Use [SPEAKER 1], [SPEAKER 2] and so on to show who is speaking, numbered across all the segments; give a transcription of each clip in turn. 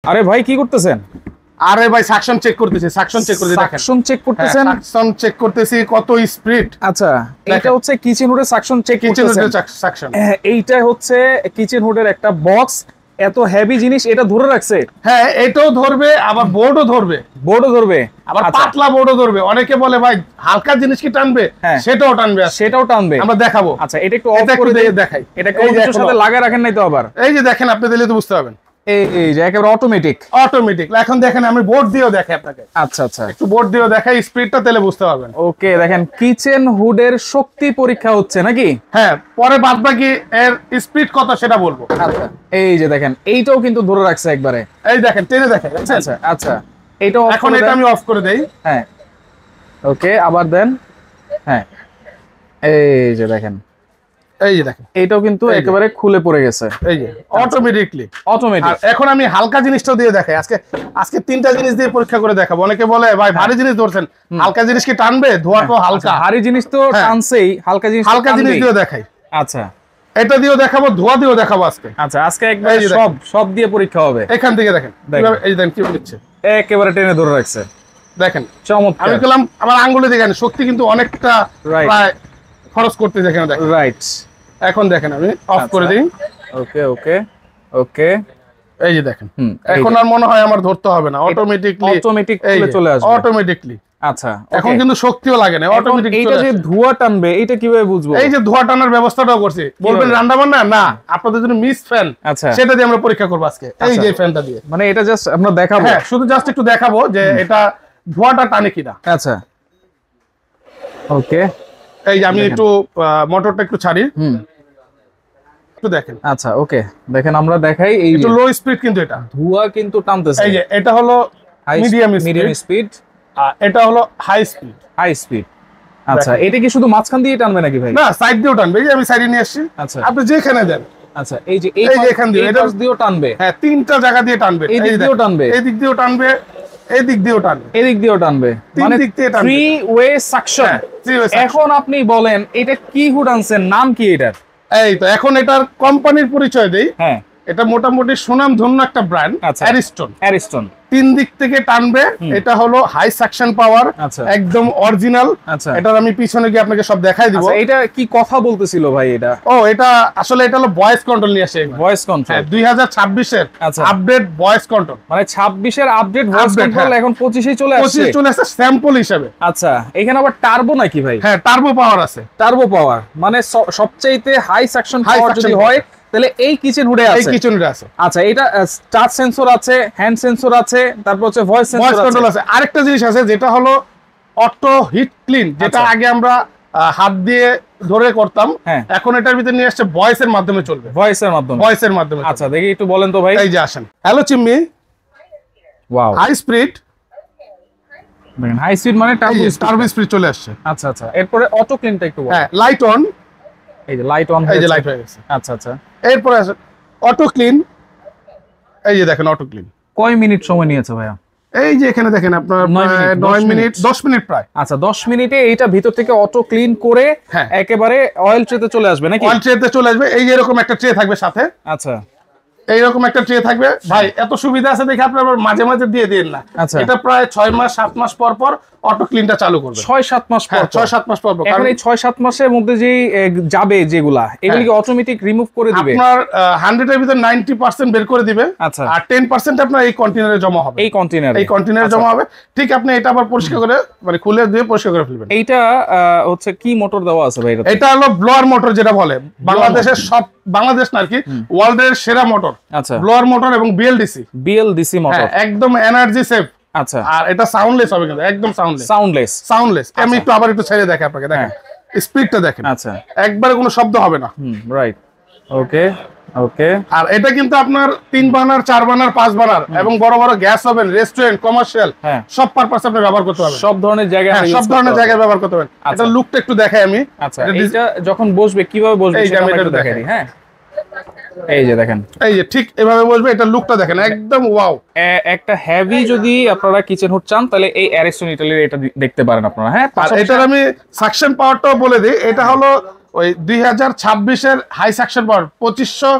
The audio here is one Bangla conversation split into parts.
[SPEAKER 1] আরে ভাই কি করতেছেন?
[SPEAKER 2] আরে ভাই সাকশন চেক করতেছি, সাকশন চেক করতেছি। দেখেন
[SPEAKER 1] সাকশন চেক করতেছেন?
[SPEAKER 2] সাকশন চেক করতেছি কত স্পিড।
[SPEAKER 1] আচ্ছা, এটা হচ্ছে কিচেন হুডের সাকশন চেক করতেছেন।
[SPEAKER 2] কিচেন হুডের সাকশন,
[SPEAKER 1] এইটা হচ্ছে কিচেন হুডের একটা বক্স, এত হেভি জিনিস এটা ধরে রাখছে।
[SPEAKER 2] হ্যাঁ, এটাও ধরবে, আবার বোর্ডও ধরবে।
[SPEAKER 1] বোর্ডও ধরবে,
[SPEAKER 2] আবার পাতলা বোর্ডও ধরবে। অনেকে বলে ভাই হালকা জিনিস কি টানবে, সেটাও টানবে,
[SPEAKER 1] সেটাও টানবে।
[SPEAKER 2] আমরা দেখাবো।
[SPEAKER 1] আচ্ছা, এটা একটু অফ করে দেখাই। এটা কোন কিছুর সাথে লাগায় রাখেন নাই তো আবার? এই
[SPEAKER 2] যে দেখেন, আপনি দিলে তো বুঝতে পারবেন।
[SPEAKER 1] এই যে একেবারে অটোমেটিক।
[SPEAKER 2] এখন দেখেন আমি বোর্ড দিয়েও দেখাই আপনাকে।
[SPEAKER 1] আচ্ছা আচ্ছা,
[SPEAKER 2] একটু বোর্ড দিয়েও দেখাই, স্পিডটা তাহলে বুঝতে পারবেন।
[SPEAKER 1] ওকে, দেখেন কিচেন হুডের শক্তি পরীক্ষা হচ্ছে নাকি?
[SPEAKER 2] হ্যাঁ, পরে বাদ বাকি এর স্পিড কত সেটা বলবো।
[SPEAKER 1] আচ্ছা, এই যে দেখেন এইটাও কিন্তু ধরে রাখছে একবারে।
[SPEAKER 2] এই দেখেন টেনে দেখেন।
[SPEAKER 1] আচ্ছা আচ্ছা, এইটাও
[SPEAKER 2] এখন এটা আমি অফ করে দেই।
[SPEAKER 1] হ্যাঁ, ওকে, আবার দেন। হ্যাঁ, এই যে দেখেন,
[SPEAKER 2] এই যে দেখেন
[SPEAKER 1] এইটাও কিন্তু একেবারে খুলে পড়ে গেছে।
[SPEAKER 2] এই যে অটোমেটিক।
[SPEAKER 1] এখন
[SPEAKER 2] আমি হালকা জিনিসটাও দিয়ে দেখাই। আজকে তিনটা জিনিস দিয়ে পরীক্ষা করে দেখাবো। অনেকে বলে ভাই ভারী জিনিস ধরছেন, হালকা জিনিস কি টানবে? ধোয়া তো হালকা,
[SPEAKER 1] ভারী জিনিস তো টানছেই, হালকা জিনিস
[SPEAKER 2] দিয়েও দেখাই।
[SPEAKER 1] আচ্ছা,
[SPEAKER 2] এটা দিয়েও দেখাবো, ধোয়া দিয়েও দেখাবো আজকে।
[SPEAKER 1] আচ্ছা, আজকে একবার সব দিয়ে পরীক্ষা হবে।
[SPEAKER 2] এখান থেকে দেখেন, এই দেখেন কি হচ্ছে,
[SPEAKER 1] একেবারে টেনে ধরে রাখছে।
[SPEAKER 2] দেখেন
[SPEAKER 1] চমৎকার।
[SPEAKER 2] আমি বললাম আমার আঙ্গুলে দেখেন শক্তি কিন্তু অনেকটা প্রায় খরচ করতে দেখেন।
[SPEAKER 1] রাইট,
[SPEAKER 2] এখন দেখেন আমি অফ করে দিই।
[SPEAKER 1] ওকে ওকে ওকে,
[SPEAKER 2] এই যে দেখেন, এখন আর মনে হয় আমার ধরতে হবে না, অটোমেটিক
[SPEAKER 1] চলে আসবে
[SPEAKER 2] অটোমেটিকলি।
[SPEAKER 1] আচ্ছা,
[SPEAKER 2] এখন কিন্তু শক্তিও লাগে না, অটোমেটিক।
[SPEAKER 1] এইটা যে ধোঁয়া টানবে, এটা কিভাবে বুঝবো?
[SPEAKER 2] এই যে ধোঁয়া টানার ব্যবস্থাটাও করছি। বলবেন রান্না বান্না না, আপনাদের জন্য মিস ফ্যান, সেটা দিয়ে আমরা পরীক্ষা করব আজকে। এই যে ফ্যানটা দিয়ে,
[SPEAKER 1] মানে এটা জাস্ট আমরা দেখাবো।
[SPEAKER 2] হ্যাঁ, শুধু জাস্ট একটু দেখাবো যে এটা ধোঁয়াটা টানে কিনা।
[SPEAKER 1] আচ্ছা, ওকে,
[SPEAKER 2] এই যে আমি একটু মোটরটা একটু ছাড়ি, একটু দেখেন।
[SPEAKER 1] আচ্ছা, ওকে, দেখেন আমরা দেখাই। এই
[SPEAKER 2] একটু লো স্পিড, কিন্তু এটা
[SPEAKER 1] ধোঁয়া কিন্তু টানতেছে।
[SPEAKER 2] এই যে এটা হলো মিডিয়াম স্পিড, এটা হলো হাই স্পিড।
[SPEAKER 1] আচ্ছা, এটা কি শুধু মাঝখান দিয়ে টানবে নাকি ভাই?
[SPEAKER 2] না, সাইড দিয়েও টানবে। এই যে আমি সাইডে নিয়ে আসছি।
[SPEAKER 1] আচ্ছা,
[SPEAKER 2] আপনি যেখানে দেন।
[SPEAKER 1] আচ্ছা, এই যে
[SPEAKER 2] এখান দিয়ে,
[SPEAKER 1] এটা দিয়েও টানবে।
[SPEAKER 2] হ্যাঁ, তিনটা জায়গা দিয়ে টানবে।
[SPEAKER 1] এই দিক দিয়েও টানবে,
[SPEAKER 2] এই দিক দিয়েও টানবে, এই দিক দিয়েও টানবে,
[SPEAKER 1] এই দিক দিয়েও টানবে, মানে থ্রি ওয়ে সাকশন। এখন আপনি বলেন এটা কি হুড আনছেন, নাম কি এটার?
[SPEAKER 2] এই তো এখন এটার কোম্পানির পরিচয় দেই।
[SPEAKER 1] হ্যাঁ,
[SPEAKER 2] এটা মোটামুটি সুনাম ধন্য একটা ব্র্যান্ড, অ্যারিস্টন। তিন দিক থেকে টানবে। এটা হলো হাই সাকশন পাওয়ার, একদম অরিজিনাল। এটার আমি পিছনে গিয়ে আপনাকে সব দেখাই দিব।
[SPEAKER 1] এটা কি কথা বলতেছিল ভাই? এটা
[SPEAKER 2] এটা আসলে এটা হলো ভয়েস কন্ট্রোল নিয়ে আসে।
[SPEAKER 1] ভয়েস কন্ট্রোল
[SPEAKER 2] 2026 এর আপডেট ভয়েস কন্ট্রোল,
[SPEAKER 1] মানে 26 এর আপডেট ভয়েস কন্ট্রোল এখন 25 চলে আসছে।
[SPEAKER 2] 25 চলে আসছে স্যাম্পল হিসেবে।
[SPEAKER 1] আচ্ছা, এখানে আবার টার্বো নাকি ভাই?
[SPEAKER 2] হ্যাঁ, টার্বো পাওয়ার আছে।
[SPEAKER 1] টার্বো পাওয়ার মানে সবচাইতে হাই সাকশন পাওয়ার যদি হয় তাহলে এই কিচেন হুডে আছে। আচ্ছা, এটা টাচ সেন্সর আছে, হ্যান্ড সেন্সর আছে, তারপর হচ্ছে ভয়েস
[SPEAKER 2] কন্ট্রোল আছে। আরেকটা জিনিস আছে যেটা হলো অটো হিট ক্লিন, যেটা আগে আমরা হাত দিয়ে ধরে করতাম, এখন এটার ভিতরে নিয়ে আসছে ভয়েসের মাধ্যমে চলবে। ভয়েসের মাধ্যমে।
[SPEAKER 1] আচ্ছা, দেখি একটু বলেন তো ভাই।
[SPEAKER 2] এই যে আসেন। হ্যালো চিম্মি,
[SPEAKER 1] ওয়াও,
[SPEAKER 2] হাই স্পিড।
[SPEAKER 1] দেখেন হাই স্পিড মানে
[SPEAKER 2] টার্বো স্পিড চলে আসছে।
[SPEAKER 1] আচ্ছা আচ্ছা, এরপরে অটো ক্লিনটা একটু বলেন।
[SPEAKER 2] হ্যাঁ, লাইট অন।
[SPEAKER 1] এই যে লাইট অন,
[SPEAKER 2] এই যে লাইট হয়ে গেছে।
[SPEAKER 1] আচ্ছা আচ্ছা,
[SPEAKER 2] এরপরে আছে অটো ক্লিন। এই যে দেখেন অটো ক্লিন।
[SPEAKER 1] কয় মিনিট সময় নিয়েছে ভাইয়া?
[SPEAKER 2] এই যে এখানে দেখেন আপনার 9 মিনিট 10 মিনিট প্রায়।
[SPEAKER 1] আচ্ছা, 10 মিনিটে এইটা ভিতর থেকে অটো ক্লিন করে একেবারে অয়েল ট্রেতে চলে আসবে নাকি?
[SPEAKER 2] অয়েল ট্রেতে চলে আসবে। এই যে এরকম একটা ট্রে থাকবে সাথে।
[SPEAKER 1] আচ্ছা,
[SPEAKER 2] এইরকম একটা ট্রে থাকবে। ভাই এত সুবিধা আছে দেখে আপনি আবার মাঝে মাঝে দিয়ে দিন না। এটা প্রায় 6 মাস 7 মাস পর পর অটো ক্লিনটা চালু করবে।
[SPEAKER 1] 6-7 মাস পর?
[SPEAKER 2] 6-7 মাস পর।
[SPEAKER 1] এখন এই 6-7 মাসের মধ্যে যে যাবে যেগুলা, এগুলি কি অটোমেটিক রিমুভ করে দিবে?
[SPEAKER 2] আপনার 100 এর ভিতর 90% বের করে দিবে।
[SPEAKER 1] আচ্ছা,
[SPEAKER 2] আর 10% আপনার এই কন্টেইনারে জমা হবে। এই কন্টেইনারে জমা হবে। ঠিক আপনি এটা আবার পরিষ্কার করে মানে খুলে দিয়ে পরিষ্কার করে ফেলবেন।
[SPEAKER 1] এইটা হচ্ছে কি মোটর দেওয়া আছে ভাই?
[SPEAKER 2] এটা হলো ব্লোয়ার মোটর, যেটা বলে বাংলাদেশের বাংলাদেশ না আর কি, ওয়ার্ল্ডের সেরা মোটর।
[SPEAKER 1] আচ্ছা,
[SPEAKER 2] ব্লোয়ার মোটর এবং বিএলডিসি মোটর, একদম এনার্জি সেভ।
[SPEAKER 1] আচ্ছা,
[SPEAKER 2] আর এটা সাউন্ডলেস হবে, কিন্তু একদম সাউন্ডলেস। আমি একটু আবার একটু ছেড়ে দেখাই আপনাকে। দেখেন স্পিডটা দেখেন। আচ্ছা, একবারে কোনো শব্দ হবে না।
[SPEAKER 1] রাইট, ওকে ওকে।
[SPEAKER 2] আর এটা কিন্তু আপনার 3 বার্নার 4 বার্নার 5 বার্নার এবং বড় বড় গ্যাস ওভেন, রেস্টুরেন্ট, কমার্শিয়াল সব পারপাসে আপনি ব্যবহার করতে পারবেন।
[SPEAKER 1] সব ধরনের জায়গায়
[SPEAKER 2] ব্যবহার করতে পারবেন। এটা লুকটা একটু দেখাই আমি।
[SPEAKER 1] আচ্ছা, এটা যখন বসবে কিভাবে বসবে সেটা আমি একটু দেখাই। হ্যাঁ, এই যে দেখেন,
[SPEAKER 2] এই যে ঠিক এভাবে বসবে। এটা লুকটা দেখেন, একদম ওয়াও।
[SPEAKER 1] একটা হেভি যদি আপনারা কিচেন হুড চান তাহলে এই অ্যারিস্টন ইটালির এটা দেখতে পারেন আপনারা। হ্যাঁ,
[SPEAKER 2] আর এটার আমি সাকশন পাওয়ারটাও বলে দিই। এটা হলো ওই 2026 এর high suction power 2500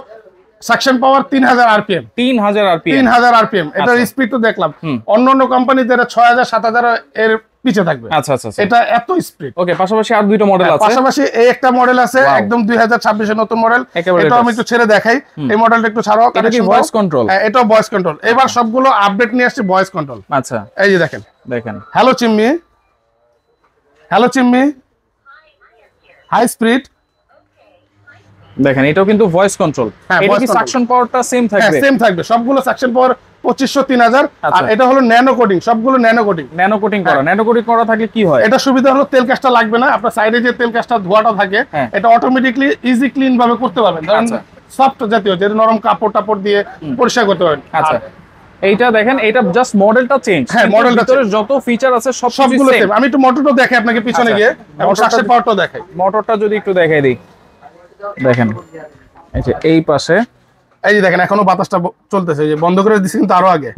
[SPEAKER 2] suction power 3000 RPM.
[SPEAKER 1] 3000 RPM,
[SPEAKER 2] 3000 RPM. এটার স্পিড তো দেখলাম, অন্যান্য কোম্পানিতে এটা 6000 7000 এর পিছে থাকবে।
[SPEAKER 1] আচ্ছা আচ্ছা,
[SPEAKER 2] এটা এত স্পিড।
[SPEAKER 1] ওকে, পাশাপাশি আর দুইটা মডেল আছে।
[SPEAKER 2] পাশাপাশি এই একটা মডেল আছে একদম 2026 এর নতুন মডেল। এটা আমি একটু ছেড়ে দেখাই, এই মডেলটা একটু ছাড়ো।
[SPEAKER 1] এটা কি ভয়েস কন্ট্রোল?
[SPEAKER 2] এটাও ভয়েস কন্ট্রোল। এবার সবগুলো আপডেট নিয়ে আসছে ভয়েস কন্ট্রোল।
[SPEAKER 1] আচ্ছা,
[SPEAKER 2] এই যে দেখেন,
[SPEAKER 1] হ্যালো
[SPEAKER 2] চিম্মি, হ্যালো চিম্মি, হাই স্পিড।
[SPEAKER 1] দেখেন এটাও কিন্তু ভয়েস কন্ট্রোল। এটা কি সাকশন পাওয়ারটা সেম থাকবে?
[SPEAKER 2] হ্যাঁ, সেম থাকবে। সবগুলো সাকশন পাওয়ার 2500 3000। আর এটা হলো ন্যানো কোটিং, সবগুলো ন্যানো কোটিং।
[SPEAKER 1] ন্যানো কোটিং করা। ন্যানো কোটিং করা থাকলে কি হয়?
[SPEAKER 2] এটা সুবিধা হলো তেল কাজটা লাগবে না। আপনার সাইডে যে তেল কাজটা ধোয়াটা থাকে, এটা অটোমেটিক্যালি ইজি ক্লিন ভাবে করতে পারবেন। ধরেন সফট জাতীয় যে নরম কাপড় টাপড় দিয়ে পরিষ্কার করতে পারবেন।
[SPEAKER 1] আচ্ছা, এইটা দেখেন, এটা জাস্ট মডেলটা চেঞ্জ।
[SPEAKER 2] হ্যাঁ, মডেলটা
[SPEAKER 1] ভিতরে যত ফিচার আছে
[SPEAKER 2] সবগুলো সেম। আমি একটু মোটরটা দেখাই আপনাকে পিছনে গিয়ে, এবং সাকশন পাওয়ারটাও দেখাই।
[SPEAKER 1] মোটরটা যদি একটু দেখাই দিই, দেখেন এই যে এই পাশে,
[SPEAKER 2] এই যে দেখেন এখনো বাতাসটা চলতেছে, যে বন্ধ করে দিছি কিন্তু আরো আগে।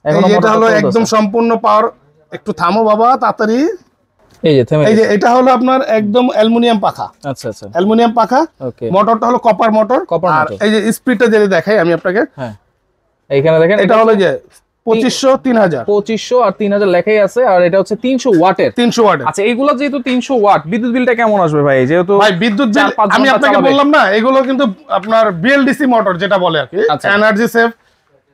[SPEAKER 2] এখনো এটা হলো একদম সম্পূর্ণ পাওয়ার। একটু থামো বাবা তাড়াতাড়ি।
[SPEAKER 1] এই যে থেমে,
[SPEAKER 2] এই যে এটা হলো আপনার একদম অ্যালুমিনিয়াম পাখা।
[SPEAKER 1] আচ্ছা আচ্ছা,
[SPEAKER 2] অ্যালুমিনিয়াম পাখা। ওকে, মোটরটা হলো কপার মোটর। আর এই যে স্পিডটা যদি দেখাই আমি আপনাকে, হ্যাঁ
[SPEAKER 1] এইখানে দেখেন,
[SPEAKER 2] এটা হলো যে 2500 3000।
[SPEAKER 1] 2500 আর 3000 লেখাই আছে। আর এটা হচ্ছে 300 ওয়াটের।
[SPEAKER 2] 300 ওয়াটের।
[SPEAKER 1] আচ্ছা, এইগুলো যেহেতু 300 ওয়াট, বিদ্যুৎ বিলটা কেমন আসবে ভাই? যেহেতু
[SPEAKER 2] ভাই বিদ্যুৎ বিল আমি আপনাকে বললাম না, এগুলো কিন্তু আপনার বিএলডিসি মোটর যেটা বলে আর কি, এনার্জি সেভ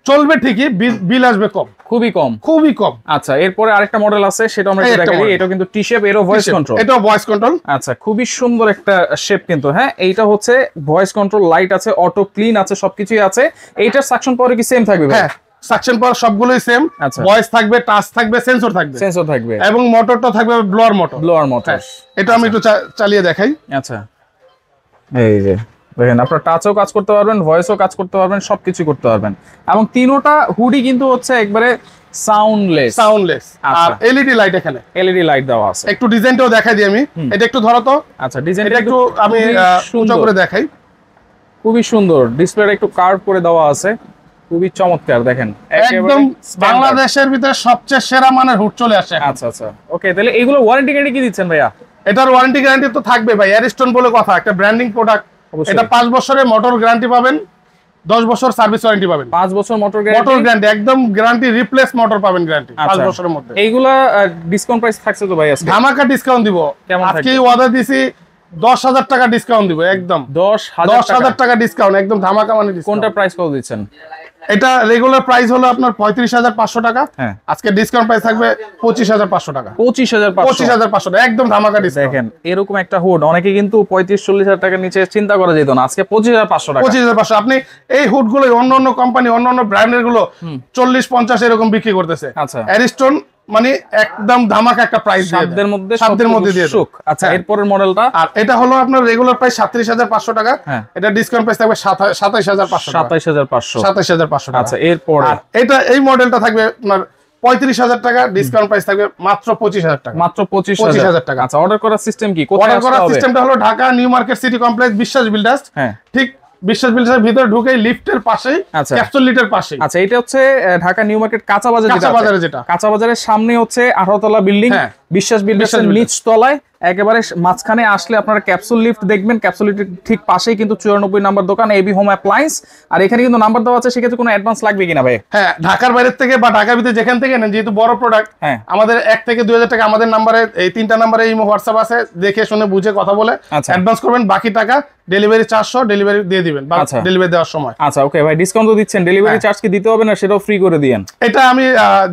[SPEAKER 2] চলবে ঠিকই, বিল আসবে কম,
[SPEAKER 1] খুবই কম,
[SPEAKER 2] খুবই কম।
[SPEAKER 1] আচ্ছা, এরপরে আরেকটা মডেল আছে, সেটা আমরা একটু দেখাই। এটা কিন্তু টি শেপ, এরও ভয়েস কন্ট্রোল।
[SPEAKER 2] এটাও ভয়েস কন্ট্রোল।
[SPEAKER 1] আচ্ছা, খুবই সুন্দর একটা শেপ কিন্তু। হ্যাঁ, এইটা হচ্ছে ভয়েস কন্ট্রোল, লাইট আছে, অটো ক্লিন আছে, সবকিছুই আছে। এইটার সাকশন পাওয়ার কি সেম থাকবে?
[SPEAKER 2] হ্যাঁ, সাকশন পাওয়ার সবগুলোই সেম। ভয়েস থাকবে, টাচ থাকবে, সেন্সর থাকবে, এবং মোটরটা থাকবে ব্লোয়ার মোটর। এটা আমি একটু চালিয়ে দেখাই।
[SPEAKER 1] আচ্ছা, এই যে দেখেন, আপনার টাচও কাজ করতে পারবেন, ভয়েসও কাজ করতে পারবেন, সবকিছু করতে পারবেন। এবং তিনোটা হুডি কিন্তু হচ্ছে একবারে সাউন্ডলেস। আর
[SPEAKER 2] এলইডি লাইট, এখানে
[SPEAKER 1] এলইডি লাইট দেওয়া আছে।
[SPEAKER 2] একটু ডিজাইনটাও দেখাই দিই আমি। এটা একটু ধরো তো।
[SPEAKER 1] আচ্ছা, ডিজাইনটা
[SPEAKER 2] একটু আমি সুন্দর করে দেখাই।
[SPEAKER 1] খুবই সুন্দর, ডিসপ্লেটা একটু কার্ভ করে দেওয়া আছে, খুবই চমৎকার। দেখেন
[SPEAKER 2] একদম বাংলাদেশের ভিতরে সবচেয়ে সেরা মানের হুড চলে আসে।
[SPEAKER 1] আচ্ছা আচ্ছা, ওকে। তাহলে এগুলো ওয়ারেন্টি গ্যারান্টি কি দিচ্ছেন ভাইয়া?
[SPEAKER 2] এটার ওয়ারেন্টি গ্যারান্টি তো থাকবে ভাই, অ্যারিস্টন বলে কথা, একটা ব্র্যান্ডিং প্রোডাক্ট। এটা 5 বছরের মোটর গ্যারান্টি পাবেন, 10 বছর সার্ভিস ওয়ারেন্টি পাবেন।
[SPEAKER 1] 5 বছর মোটর গ্যারান্টি,
[SPEAKER 2] একদম গ্যারান্টি, রিপ্লেস মোটর পাবেন গ্যারান্টি 5 বছরের মধ্যে।
[SPEAKER 1] এইগুলা ডিসকাউন্ট প্রাইস থাকছে তো ভাই আজকে?
[SPEAKER 2] ধামাকা ডিসকাউন্ট দিব। আজকে অর্ডার দিছি 10,000 টাকা ডিসকাউন্ট দিব, একদম 10,000 টাকা ডিসকাউন্ট, একদম ধামাকা মানে।
[SPEAKER 1] কোনটা প্রাইস কত দিচ্ছেন?
[SPEAKER 2] এটা রেগুলার প্রাইস হলো আপনার 35,500 টাকা। আজকে ডিসকাউন্ট প্রাইস থাকবে 25,500 টাকা। 25,500 টাকা, একদম ধামাকা ডিসকাউন্ট।
[SPEAKER 1] দেখেন, এরকম একটা হুড অনেকে কিন্তু 35-40,000 টাকার নিচে চিন্তা করা যেত না, আজকে 25,500 টাকা।
[SPEAKER 2] 25,500। আপনি এই হুড গুলো অন্য কোম্পানি, অন্য ব্র্যান্ডের গুলো 40-50 এরকম বিক্রি করতেছে।
[SPEAKER 1] আচ্ছা,
[SPEAKER 2] অ্যারিস্টন মানে একদম ধামাকা একটা প্রাইস,
[SPEAKER 1] সাধ্যের মধ্যে দিয়ে সুখ। আচ্ছা, এরপরের মডেলটা,
[SPEAKER 2] আর এটা হলো আপনার রেগুলার প্রাইস 37,500 টাকা। এটা ডিসকাউন্ট প্রাইস থাকবে 27,500 টাকা। 27,500।
[SPEAKER 1] আচ্ছা, এরপর
[SPEAKER 2] এটা এই মডেলটা থাকবে আপনার 35,000 টাকা, ডিসকাউন্ট প্রাইস থাকবে মাত্র 25,000 টাকা।
[SPEAKER 1] মাত্র 25,000 টাকা। আচ্ছা, অর্ডার করার সিস্টেম কি?
[SPEAKER 2] অর্ডার করার সিস্টেমটা হলো Dhaka new market city complex, বিশ্বাস বিল্ডার্স। হ্যাঁ, ঠিক বিশ্বাস বিল্ডার্সের ভিতরে ঢুকেই লিফটের পাশেই, ক্যাপসুল লিটের পাশেই।
[SPEAKER 1] আচ্ছা, এটা হচ্ছে ঢাকা নিউ মার্কেট কাঁচা বাজারের সামনে হচ্ছে 18 তলা বিল্ডিং, বিশ্বাস বিল্ডার্সের নিচ তলায় একেবারে মাঝখানে আসলে আপনারা ক্যাপসুল লিফট দেখবেন। ক্যাপসুল লিফটের ঠিক পাশেই কিন্তু 94 নাম্বার দোকান এবি হোম অ্যাপ্লায়েন্স। আর এখানে কিন্তু নাম্বার দেওয়া আছে, সেক্ষেত্রে কোনো অ্যাডভান্স লাগবে কিনা ভাই?
[SPEAKER 2] হ্যাঁ, ঢাকার বাইরে থেকে বা ঢাকার ভিতরে যেখান থেকে নেন, যেহেতু বড় প্রোডাক্ট, আমাদের 1 থেকে 2,000 টাকা আমাদের নাম্বারে, এই 3টা নাম্বারে ইমো হোয়াটসঅ্যাপ আছে, দেখে শুনে বুঝে কথা বলে অ্যাডভান্স করবেন। বাকি টাকা ডেলিভারি 400 ডেলিভারি দিয়ে দিবেন ডেলিভারি দেওয়ার সময়।
[SPEAKER 1] আচ্ছা, ওকে ভাই, ডিসকাউন্ট তো দিচ্ছেন, ডেলিভারি চার্জ কি দিতে হবে না সেটাও ফ্রি করে দিয়েন?
[SPEAKER 2] এটা আমি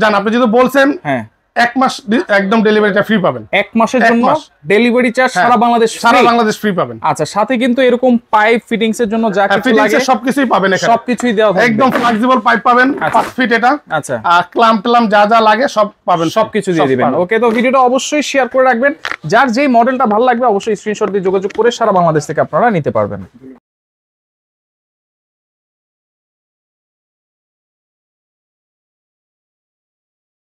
[SPEAKER 2] জান, আপনি যেহেতু বলছেন, হ্যাঁ, 1 মাস একদম ডেলিভারিটা ফ্রি পাবেন।
[SPEAKER 1] 1 মাসের জন্য ডেলিভারি চার্জ সারা বাংলাদেশ ফ্রি পাবেন। আচ্ছা, সাথে কিন্তু এরকম পাইপ ফিটিংস এর জন্য যা কিছু লাগে
[SPEAKER 2] সবকিছুই পাবেন এখানে,
[SPEAKER 1] সবকিছুই দেওয়া থাকবে।
[SPEAKER 2] একদম ফ্লেক্সিবল পাইপ পাবেন, 5 ফিট এটা। আচ্ছা, আর ক্ল্যাম্প যা লাগে সব পাবেন,
[SPEAKER 1] সবকিছু দিয়ে দিবেন। ওকে, তো ভিডিওটা অবশ্যই শেয়ার করে রাখবেন। যার যেই মডেলটা ভালো লাগবে অবশ্যই স্ক্রিনশট দিয়ে যোগাযোগ করে সারা বাংলাদেশ থেকে আপনারা নিতে পারবেন।